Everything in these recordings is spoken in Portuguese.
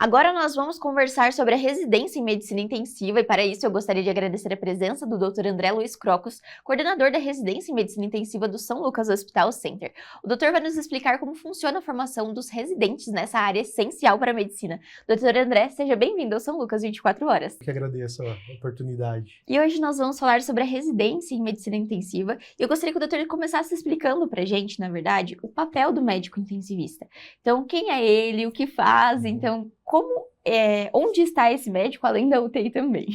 Agora nós vamos conversar sobre a residência em medicina intensiva e para isso eu gostaria de agradecer a presença do Dr. André Luiz Crocus, coordenador da residência em medicina intensiva do São Lucas Hospital Center. O doutor vai nos explicar como funciona a formação dos residentes nessa área essencial para a medicina. Dr. André, seja bem-vindo ao São Lucas 24 horas. Eu que agradeço a oportunidade. E hoje nós vamos falar sobre a residência em medicina intensiva e eu gostaria que o doutor começasse explicando pra gente, na verdade, o papel do médico intensivista. Então, quem é ele, o que faz, então, onde está esse médico, além da UTI também?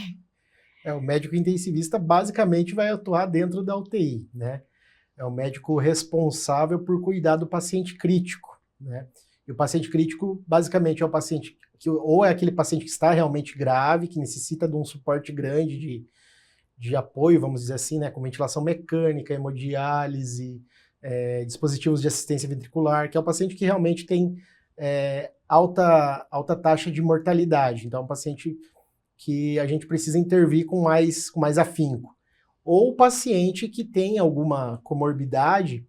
O médico intensivista basicamente vai atuar dentro da UTI, né? É o médico responsável por cuidar do paciente crítico, né? E o paciente crítico, basicamente, é o paciente que ou é aquele paciente que está realmente grave, que necessita de um suporte grande de apoio, vamos dizer assim, né? Com ventilação mecânica, hemodiálise, dispositivos de assistência ventricular, que é o paciente que realmente tem alta taxa de mortalidade. Então, é um paciente que a gente precisa intervir com mais afinco. Ou o paciente que tem alguma comorbidade,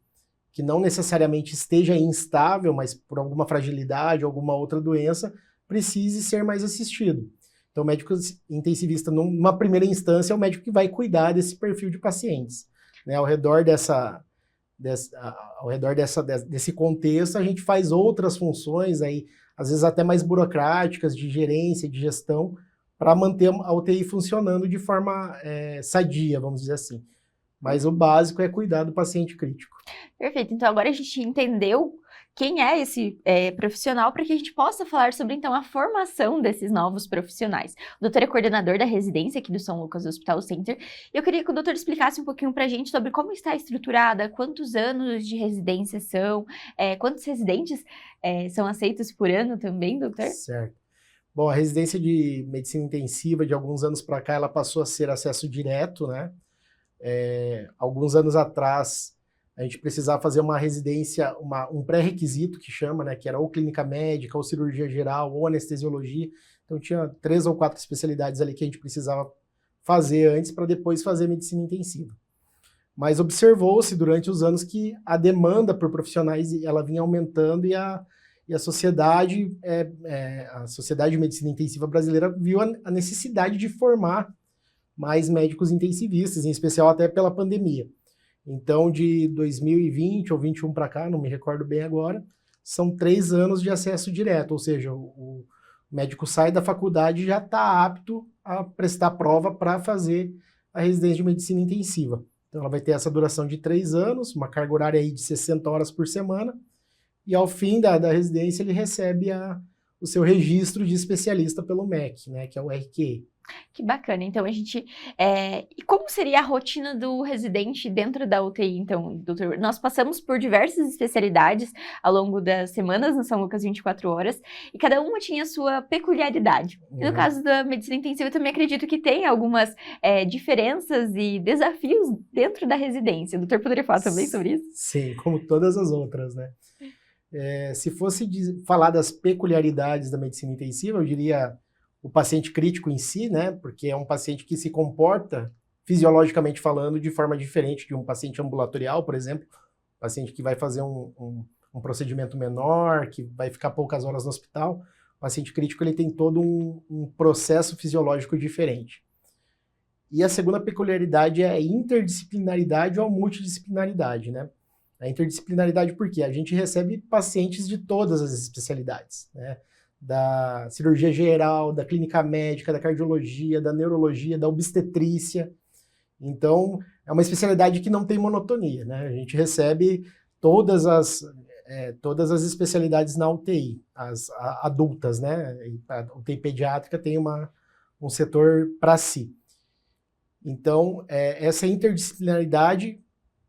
que não necessariamente esteja instável, mas por alguma fragilidade, alguma outra doença, precise ser mais assistido. Então, o médico intensivista, numa primeira instância, é o médico que vai cuidar desse perfil de pacientes, né? Ao redor desse contexto, a gente faz outras funções, aí, às vezes até mais burocráticas, de gerência, de gestão, para manter a UTI funcionando de forma sadia, vamos dizer assim. Mas o básico é cuidar do paciente crítico. Perfeito. Então, agora a gente entendeu quem é esse profissional para que a gente possa falar sobre, então, a formação desses novos profissionais. O doutor é coordenador da residência aqui do São Lucas Hospital Center e eu queria que o doutor explicasse um pouquinho para a gente sobre como está estruturada, quantos anos de residência são, quantos residentes são aceitos por ano também, doutor? Certo. Bom, a residência de medicina intensiva, de alguns anos para cá, ela passou a ser acesso direto, né? Alguns anos atrás, a gente precisava fazer uma residência, um pré-requisito que chama, né, que era ou clínica médica, ou cirurgia geral, ou anestesiologia. Então tinha 3 ou 4 especialidades ali que a gente precisava fazer antes para depois fazer medicina intensiva. Mas observou-se durante os anos que a demanda por profissionais ela vinha aumentando e a sociedade de medicina intensiva brasileira viu a necessidade de formar mais médicos intensivistas, em especial até pela pandemia. Então, de 2020 ou 2021 para cá, não me recordo bem agora, são 3 anos de acesso direto, ou seja, o médico sai da faculdade e já está apto a prestar prova para fazer a residência de medicina intensiva. Então, ela vai ter essa duração de 3 anos, uma carga horária aí de 60 horas por semana, e ao fim da residência ele recebe o seu registro de especialista pelo MEC, né, que é o RQE. Que bacana. Então, a gente... E como seria a rotina do residente dentro da UTI, então, doutor? Nós passamos por diversas especialidades ao longo das semanas no São Lucas 24 horas, e cada uma tinha sua peculiaridade. E no caso da medicina intensiva, eu também acredito que tem algumas diferenças e desafios dentro da residência. O doutor poderia falar também sobre isso? Sim, como todas as outras, né? Se fosse falar das peculiaridades da medicina intensiva, eu diria o paciente crítico em si, né? Porque é um paciente que se comporta, fisiologicamente falando, de forma diferente de um paciente ambulatorial, por exemplo. Paciente que vai fazer um procedimento menor, que vai ficar poucas horas no hospital. O paciente crítico ele tem todo um processo fisiológico diferente. E a segunda peculiaridade é a interdisciplinaridade ou a multidisciplinaridade, né? A interdisciplinaridade porque a gente recebe pacientes de todas as especialidades, né? Da cirurgia geral, da clínica médica, da cardiologia, da neurologia, da obstetrícia. Então, é uma especialidade que não tem monotonia, né? A gente recebe todas as especialidades na UTI, as adultas, né? A UTI pediátrica tem um setor para si. Então, essa interdisciplinaridade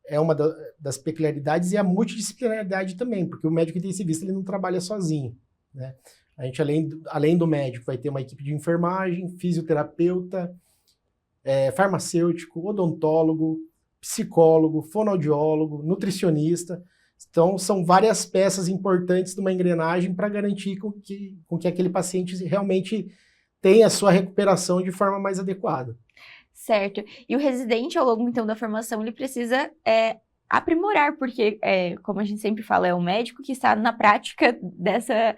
é uma das peculiaridades e a multidisciplinaridade também, porque o médico intensivista ele não trabalha sozinho, né? A gente, além do médico, vai ter uma equipe de enfermagem, fisioterapeuta, farmacêutico, odontólogo, psicólogo, fonoaudiólogo, nutricionista. Então, são várias peças importantes de uma engrenagem para garantir com que aquele paciente realmente tenha a sua recuperação de forma mais adequada. Certo. E o residente, ao longo, então, da formação, ele precisa aprimorar, porque, como a gente sempre fala, é o médico que está na prática dessa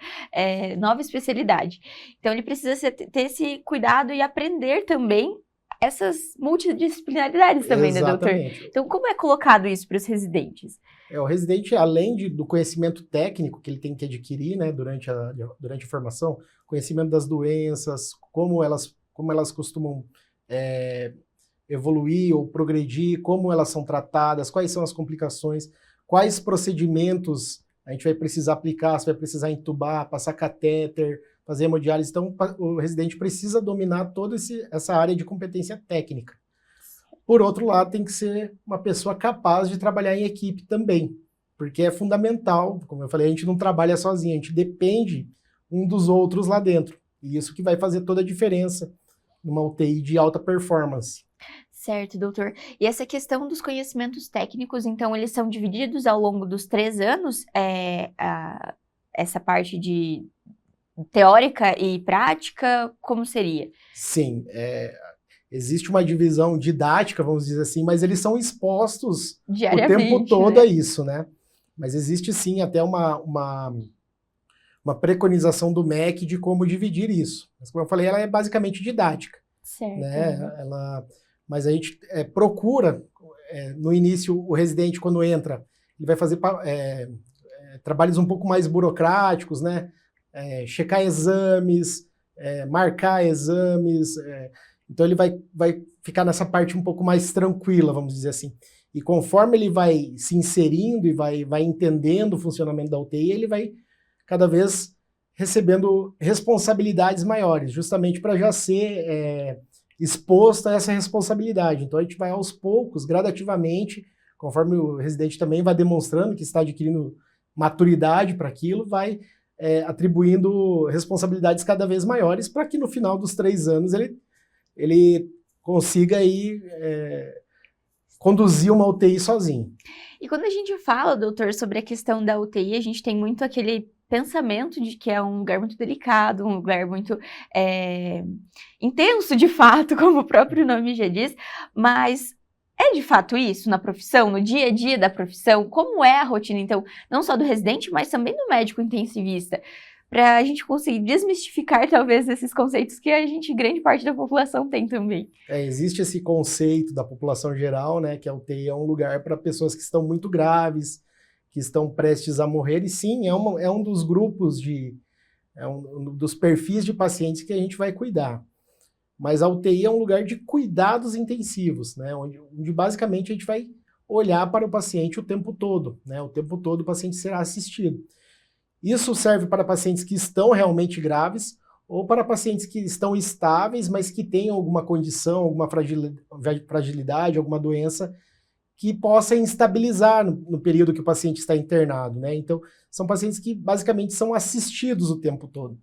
nova especialidade. Então, ele precisa ter esse cuidado e aprender também essas multidisciplinaridades também, né, doutor? Exatamente. Então, como é colocado isso para os residentes? O residente, além do conhecimento técnico que ele tem que adquirir, né, durante a formação, conhecimento das doenças, como elas costumam evoluir ou progredir, como elas são tratadas, quais são as complicações, quais procedimentos a gente vai precisar aplicar, se vai precisar entubar, passar catéter, fazer hemodiálise. Então, o residente precisa dominar toda essa área de competência técnica. Por outro lado, tem que ser uma pessoa capaz de trabalhar em equipe também, porque é fundamental, como eu falei, a gente não trabalha sozinho, a gente depende um dos outros lá dentro. E isso que vai fazer toda a diferença numa UTI de alta performance. Certo, doutor. E essa questão dos conhecimentos técnicos, então, eles são divididos ao longo dos 3 anos, essa parte de teórica e prática, como seria? Sim, existe uma divisão didática, vamos dizer assim, mas eles são expostos o tempo todo, né, a isso, né? Mas existe sim até uma preconização do MEC de como dividir isso. Mas, como eu falei, ela é basicamente didática. Certo. Né? Mas a gente procura, no início, o residente, quando entra, ele vai fazer trabalhos um pouco mais burocráticos, né? Checar exames, marcar exames. Então, ele vai ficar nessa parte um pouco mais tranquila, vamos dizer assim. E conforme ele vai se inserindo e vai entendendo o funcionamento da UTI, ele vai cada vez recebendo responsabilidades maiores, justamente para já ser exposto a essa responsabilidade. Então, a gente vai aos poucos, gradativamente, conforme o residente também vai demonstrando que está adquirindo maturidade para aquilo, vai atribuindo responsabilidades cada vez maiores para que no final dos 3 anos ele consiga aí conduzir uma UTI sozinho. E quando a gente fala, doutor, sobre a questão da UTI, a gente tem muito aquele pensamento de que é um lugar muito delicado, um lugar muito intenso, de fato, como o próprio nome já diz, mas é de fato isso na profissão, no dia a dia da profissão? Como é a rotina, então, não só do residente, mas também do médico intensivista? Para a gente conseguir desmistificar, talvez, esses conceitos que grande parte da população tem também. Existe esse conceito da população geral, né, que a UTI é um lugar para pessoas que estão muito graves, que estão prestes a morrer, e sim, é um dos grupos um dos perfis de pacientes que a gente vai cuidar. Mas a UTI é um lugar de cuidados intensivos, né, onde basicamente a gente vai olhar para o paciente o tempo todo, né, o tempo todo o paciente será assistido. Isso serve para pacientes que estão realmente graves ou para pacientes que estão estáveis, mas que têm alguma condição, alguma fragilidade, alguma doença que possa instabilizar no período que o paciente está internado, né? Então, são pacientes que basicamente são assistidos o tempo todo.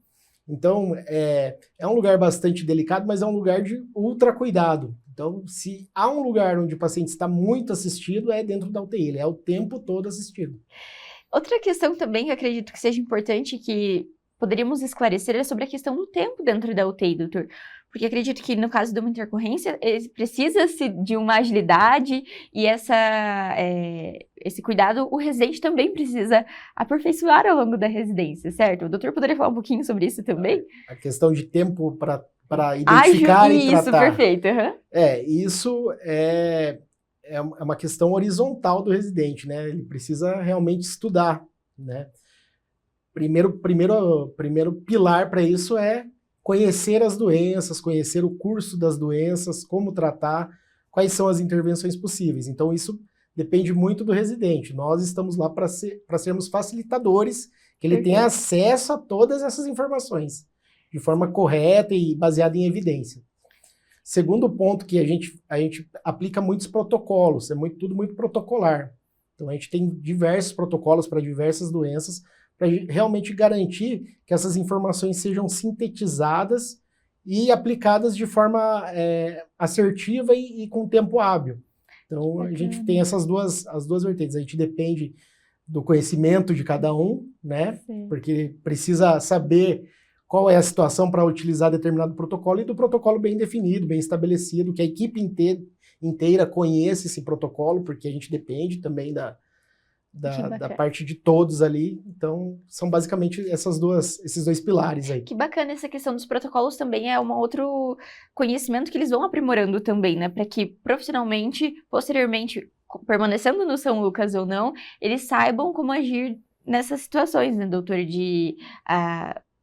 Então, é um lugar bastante delicado, mas é um lugar de ultra cuidado. Então, se há um lugar onde o paciente está muito assistido, é dentro da UTI, ele é o tempo todo assistido. Outra questão também que eu acredito que seja importante que poderíamos esclarecer é sobre a questão do tempo dentro da UTI, doutor. Porque acredito que no caso de uma intercorrência, precisa-se de uma agilidade e esse cuidado o residente também precisa aperfeiçoar ao longo da residência, certo? O doutor poderia falar um pouquinho sobre isso também? A questão de tempo para identificar e tratar. Isso, perfeito. Uhum. Isso é uma questão horizontal do residente, né? Ele precisa realmente estudar, né? Primeiro pilar para isso é conhecer as doenças, conhecer o curso das doenças, como tratar, quais são as intervenções possíveis. Então, isso depende muito do residente. Nós estamos lá para sermos facilitadores, que ele tenha acesso a todas essas informações, de forma correta e baseada em evidência. Segundo ponto que a gente aplica muitos protocolos, tudo muito protocolar. Então, a gente tem diversos protocolos para diversas doenças, para realmente garantir que essas informações sejam sintetizadas e aplicadas de forma assertiva e com tempo hábil. Então, a gente tem as duas vertentes. A gente depende do conhecimento de cada um, né? Sim. Porque precisa saber qual é a situação para utilizar determinado protocolo, e do protocolo bem definido, bem estabelecido, que a equipe inteira conheça esse protocolo, porque a gente depende também da parte de todos ali. Então, são basicamente esses dois pilares aí. Que bacana, essa questão dos protocolos também é um outro conhecimento que eles vão aprimorando também, né? Para que profissionalmente, posteriormente, permanecendo no São Lucas ou não, eles saibam como agir nessas situações, né, doutor? De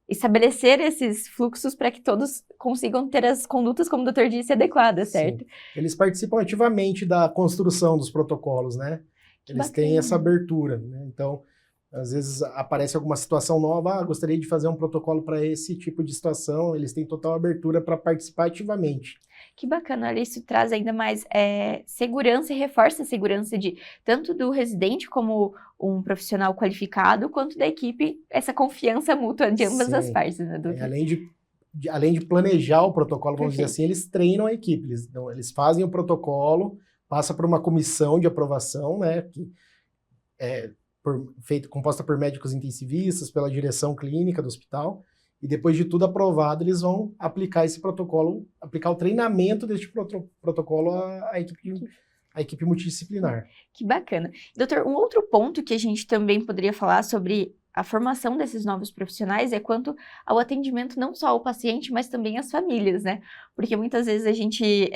estabelecer esses fluxos para que todos consigam ter as condutas, como o doutor disse, adequadas, certo? Sim. Eles participam ativamente da construção dos protocolos, né? Eles têm essa abertura, né? Então, às vezes aparece alguma situação nova, gostaria de fazer um protocolo para esse tipo de situação, eles têm total abertura para participar ativamente. Que bacana, olha, isso traz ainda mais segurança e reforça a segurança de tanto do residente como um profissional qualificado, quanto da equipe, essa confiança mútua de ambas as partes, né, doutor? Além de planejar o protocolo, vamos dizer assim, eles treinam a equipe, eles fazem o protocolo, passa por uma comissão de aprovação, né, que é composta por médicos intensivistas, pela direção clínica do hospital, e depois de tudo aprovado, eles vão aplicar esse protocolo, aplicar o treinamento deste protocolo à equipe multidisciplinar. Que bacana. Doutor, um outro ponto que a gente também poderia falar sobre a formação desses novos profissionais é quanto ao atendimento não só ao paciente, mas também às famílias, né? Porque muitas vezes a gente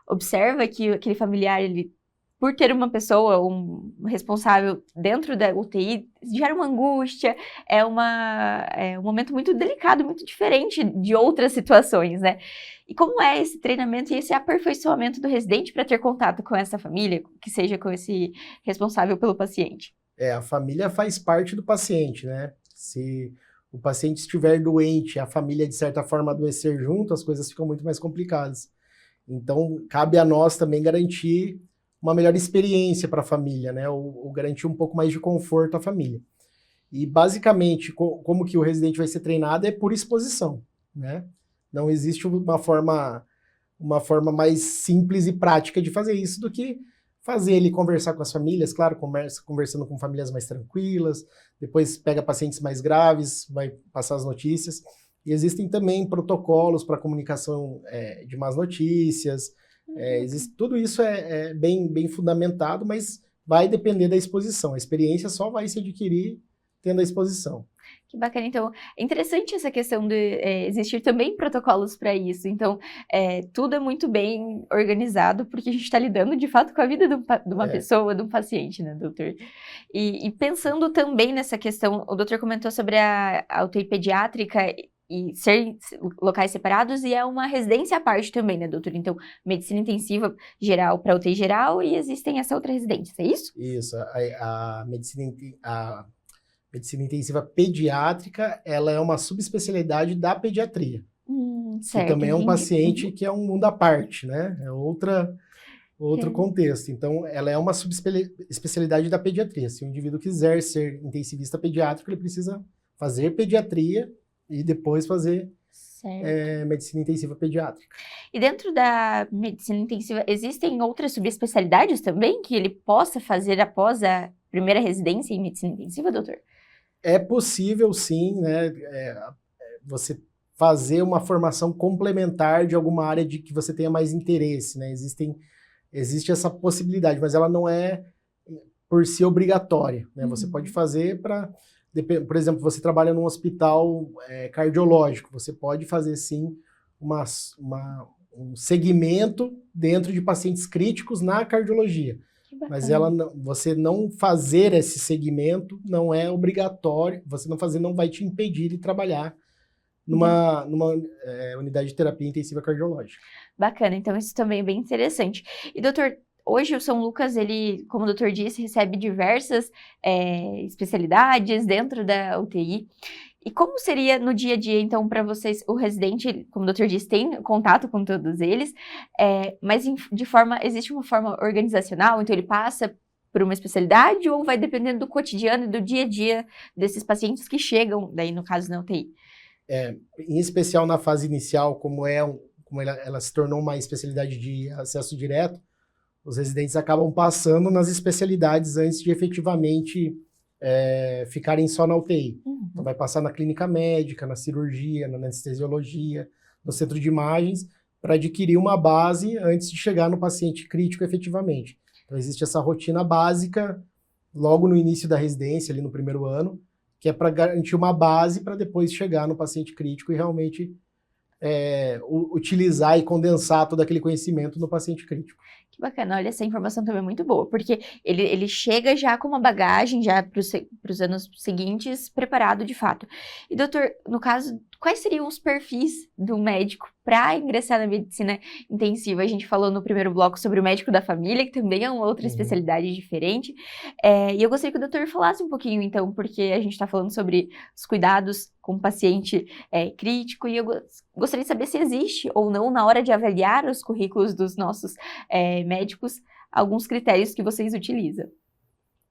observa que aquele familiar, ele, por ter uma pessoa, um responsável dentro da UTI, gera uma angústia, é um momento muito delicado, muito diferente de outras situações, né? E como é esse treinamento e esse aperfeiçoamento do residente para ter contato com essa família, que seja com esse responsável pelo paciente? A família faz parte do paciente, né? Se o paciente estiver doente, a família, de certa forma, adoecer junto, as coisas ficam muito mais complicadas. Então, cabe a nós também garantir uma melhor experiência para a família, né? Ou garantir um pouco mais de conforto à família. E, basicamente, como que o residente vai ser treinado é por exposição, né? Não existe uma forma mais simples e prática de fazer isso do que fazer ele conversar com as famílias, claro, conversando com famílias mais tranquilas, depois pega pacientes mais graves, vai passar as notícias. E existem também protocolos para comunicação de más notícias. Tudo isso é bem fundamentado, mas vai depender da exposição. A experiência só vai se adquirir tendo a exposição. Que bacana. Então, é interessante essa questão de existir também protocolos para isso. Então, tudo é muito bem organizado, porque a gente está lidando, de fato, com a vida de uma pessoa, de um paciente, né, doutor? E pensando também nessa questão, o doutor comentou sobre a UTI pediátrica e ser locais separados, e é uma residência à parte também, né, doutor? Então, medicina intensiva geral para UTI geral, e existem essa outra residência, é isso? Isso. A medicina intensiva pediátrica, ela é uma subespecialidade da pediatria. Certo, que também é um paciente que é um mundo à parte, né? É outro contexto. Então, ela é uma subespecialidade da pediatria. Se o indivíduo quiser ser intensivista pediátrico, ele precisa fazer pediatria e depois fazer medicina intensiva pediátrica. E dentro da medicina intensiva, existem outras subespecialidades também que ele possa fazer após a primeira residência em medicina intensiva, doutor? É possível, sim, né? Você fazer uma formação complementar de alguma área de que você tenha mais interesse, né? Existe essa possibilidade, mas ela não é por si obrigatória, né? Você pode fazer por exemplo, você trabalha num hospital cardiológico, você pode fazer, sim, um segmento dentro de pacientes críticos na cardiologia. Mas você não fazer esse segmento não é obrigatório, você não fazer não vai te impedir de trabalhar numa unidade de terapia intensiva cardiológica. Bacana, então isso também é bem interessante. E doutor, hoje o São Lucas, ele, como o doutor disse, recebe diversas especialidades dentro da UTI. E como seria no dia a dia, então, para vocês, o residente, como o doutor disse, tem contato com todos eles, mas existe uma forma organizacional, então ele passa por uma especialidade ou vai dependendo do cotidiano e do dia a dia desses pacientes que chegam, daí no caso, na UTI? Em especial na fase inicial, como ela se tornou uma especialidade de acesso direto, os residentes acabam passando nas especialidades antes de efetivamente ficarem só na UTI. Uhum. Então vai passar na clínica médica, na cirurgia, na anestesiologia, no centro de imagens, para adquirir uma base antes de chegar no paciente crítico efetivamente. Então existe essa rotina básica logo no início da residência, ali no primeiro ano, que é para garantir uma base para depois chegar no paciente crítico e realmente utilizar e condensar todo aquele conhecimento no paciente crítico. Que bacana, olha, essa informação também é muito boa, porque ele chega já com uma bagagem, já para os anos seguintes, preparado de fato. E doutor, no caso, quais seriam os perfis do médico para ingressar na medicina intensiva? A gente falou no primeiro bloco sobre o médico da família, que também é uma outra especialidade diferente. E eu gostaria que o doutor falasse um pouquinho, então, porque a gente está falando sobre os cuidados com o paciente crítico, e eu gostaria de saber se existe ou não, na hora de avaliar os currículos dos nossos médicos, alguns critérios que vocês utilizam.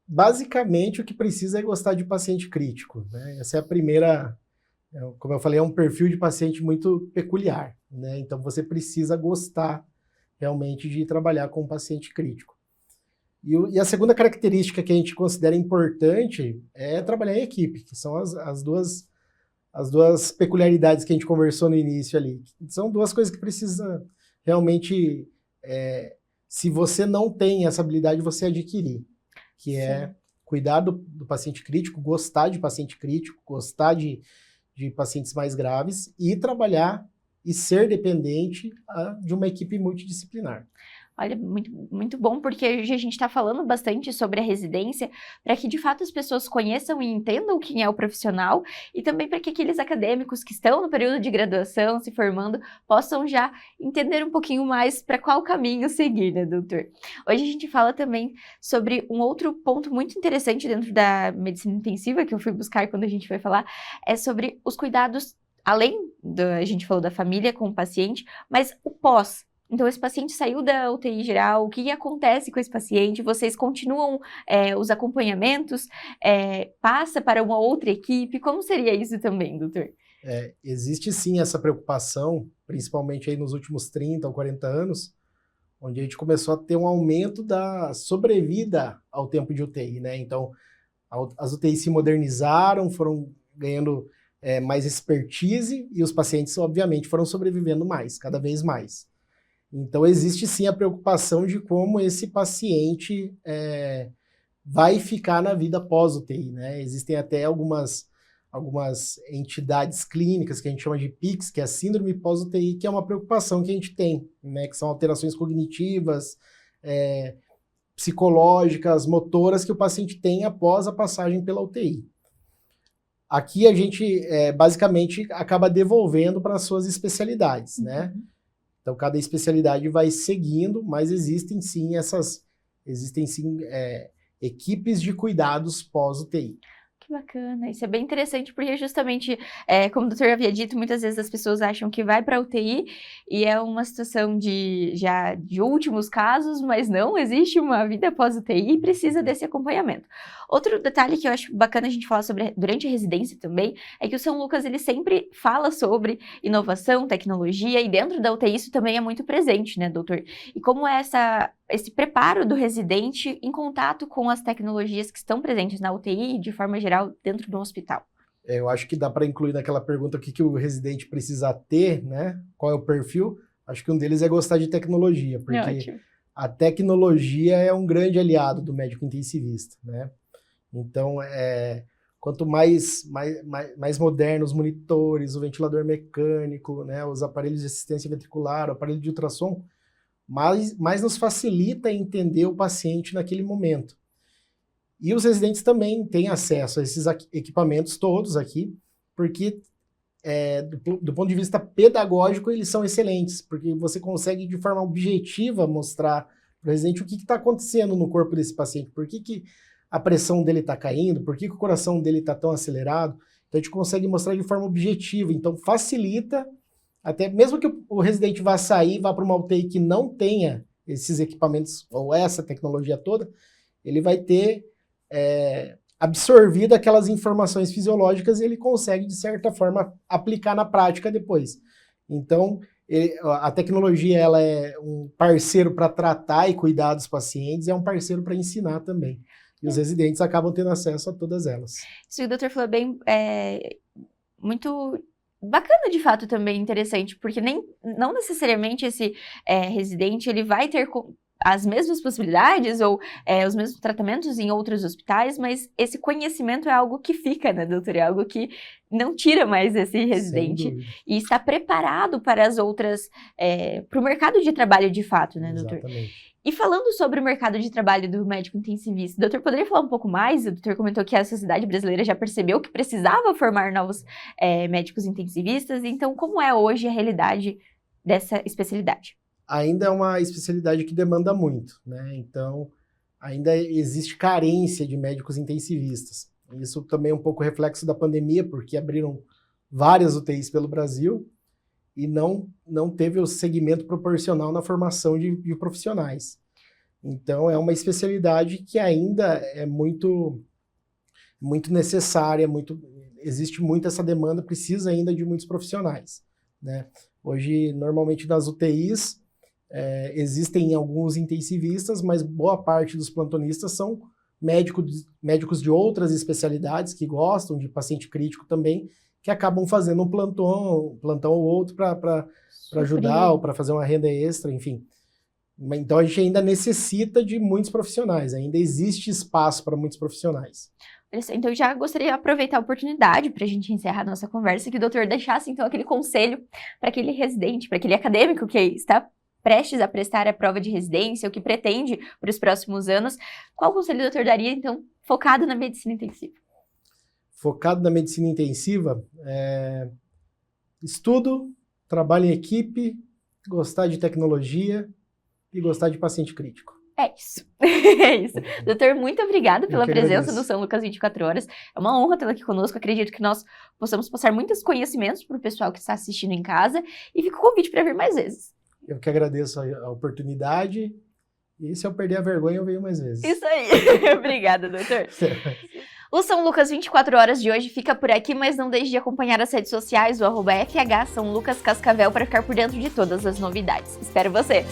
Basicamente, o que precisa é gostar de paciente crítico, né? Essa é a primeira, como eu falei, é um perfil de paciente muito peculiar, né? Então, você precisa gostar realmente de trabalhar com um paciente crítico. E a segunda característica que a gente considera importante é trabalhar em equipe, que são as duas peculiaridades que a gente conversou no início ali. São duas coisas que precisa realmente, se você não tem essa habilidade, você adquirir, que é cuidar do paciente crítico, gostar de paciente crítico, gostar de pacientes mais graves e trabalhar e ser dependente de uma equipe multidisciplinar. Olha, muito, muito bom, porque hoje a gente está falando bastante sobre a residência, para que de fato as pessoas conheçam e entendam quem é o profissional, e também para que aqueles acadêmicos que estão no período de graduação, se formando, possam já entender um pouquinho mais para qual caminho seguir, né, doutor? Hoje a gente fala também sobre um outro ponto muito interessante dentro da medicina intensiva, que eu fui buscar quando a gente foi falar, é sobre os cuidados, além a gente falou da família com o paciente, mas o pós. Então, esse paciente saiu da UTI geral, o que acontece com esse paciente? Vocês continuam os acompanhamentos? Passa para uma outra equipe? Como seria isso também, doutor? Existe sim essa preocupação, principalmente aí nos últimos 30 ou 40 anos, onde a gente começou a ter um aumento da sobrevida ao tempo de UTI, né? Então, as UTIs se modernizaram, foram ganhando mais expertise e os pacientes, obviamente, foram sobrevivendo mais, cada vez mais. Então, existe sim a preocupação de como esse paciente vai ficar na vida pós-UTI, né? Existem até algumas entidades clínicas que a gente chama de PICs, que é a Síndrome pós-UTI, que é uma preocupação que a gente tem, né? Que são alterações cognitivas, psicológicas, motoras que o paciente tem após a passagem pela UTI. Aqui a gente, basicamente, acaba devolvendo para as suas especialidades, né? Então, cada especialidade vai seguindo, mas existem sim equipes de cuidados pós-UTI. Que bacana, isso é bem interessante, porque justamente, como o doutor havia dito, muitas vezes as pessoas acham que vai para a UTI e é uma situação de últimos casos, mas não, existe uma vida após UTI e precisa desse acompanhamento. Outro detalhe que eu acho bacana a gente falar sobre durante a residência também, é que o São Lucas, ele sempre fala sobre inovação, tecnologia, e dentro da UTI isso também é muito presente, né, doutor? E como é esse preparo do residente em contato com as tecnologias que estão presentes na UTI e de forma geral dentro do hospital? Eu acho que dá para incluir naquela pergunta o que o residente precisa ter, né? Qual é o perfil? Acho que um deles é gostar de tecnologia, porque a tecnologia é um grande aliado do médico intensivista, né? Então, quanto mais modernos os monitores, o ventilador mecânico, né, os aparelhos de assistência ventricular, o aparelho de ultrassom, mais nos facilita entender o paciente naquele momento. E os residentes também têm acesso a esses equipamentos todos aqui, porque do ponto de vista pedagógico eles são excelentes, porque você consegue de forma objetiva mostrar para o residente o que está acontecendo no corpo desse paciente, por que a pressão dele está caindo, por que o coração dele está tão acelerado. Então a gente consegue mostrar de forma objetiva, então facilita. Até mesmo que o residente vá sair, vá para uma UTI que não tenha esses equipamentos ou essa tecnologia toda, ele vai ter absorvido aquelas informações fisiológicas e ele consegue, de certa forma, aplicar na prática depois. Então, a tecnologia ela é um parceiro para tratar e cuidar dos pacientes, é um parceiro para ensinar também. E os residentes acabam tendo acesso a todas elas. Isso que o doutor falou bem, muito bacana de fato também, interessante, porque não necessariamente esse residente ele vai ter as mesmas possibilidades ou os mesmos tratamentos em outros hospitais, mas esse conhecimento é algo que fica, né, doutor? É algo que não tira mais esse residente e está preparado para as outras, para o mercado de trabalho de fato, né, doutor? Exatamente. E falando sobre o mercado de trabalho do médico intensivista, doutor, poderia falar um pouco mais? O doutor comentou que a sociedade brasileira já percebeu que precisava formar novos médicos intensivistas, então como é hoje a realidade dessa especialidade? Ainda é uma especialidade que demanda muito, né? Então, ainda existe carência de médicos intensivistas. Isso também é um pouco reflexo da pandemia, porque abriram várias UTIs pelo Brasil e não teve o segmento proporcional na formação de profissionais. Então, é uma especialidade que ainda é muito necessária, existe muito essa demanda, precisa ainda de muitos profissionais, né? Hoje, normalmente nas UTIs, existem alguns intensivistas, mas boa parte dos plantonistas são médicos de outras especialidades que gostam de paciente crítico também, que acabam fazendo um plantão ou outro para ajudar ou para fazer uma renda extra, enfim. Então a gente ainda necessita de muitos profissionais, ainda existe espaço para muitos profissionais. Então eu já gostaria de aproveitar a oportunidade para a gente encerrar a nossa conversa, que o doutor deixasse então aquele conselho para aquele residente, para aquele acadêmico que está prestes a prestar a prova de residência, o que pretende para os próximos anos. Qual conselho o doutor daria, então, focado na medicina intensiva? Focado na medicina intensiva, estudo, trabalho em equipe, gostar de tecnologia e gostar de paciente crítico. É isso. É isso. Doutor, muito obrigada pela presença no São Lucas 24 Horas. É uma honra tê-la aqui conosco. Acredito que nós possamos passar muitos conhecimentos para o pessoal que está assistindo em casa e fica o convite para vir mais vezes. Eu que agradeço a oportunidade e se eu perder a vergonha eu venho mais vezes. Isso aí. Obrigada, doutor. O São Lucas 24 Horas de hoje fica por aqui, mas não deixe de acompanhar as redes sociais, o @FH São Lucas Cascavel, para ficar por dentro de todas as novidades. Espero você!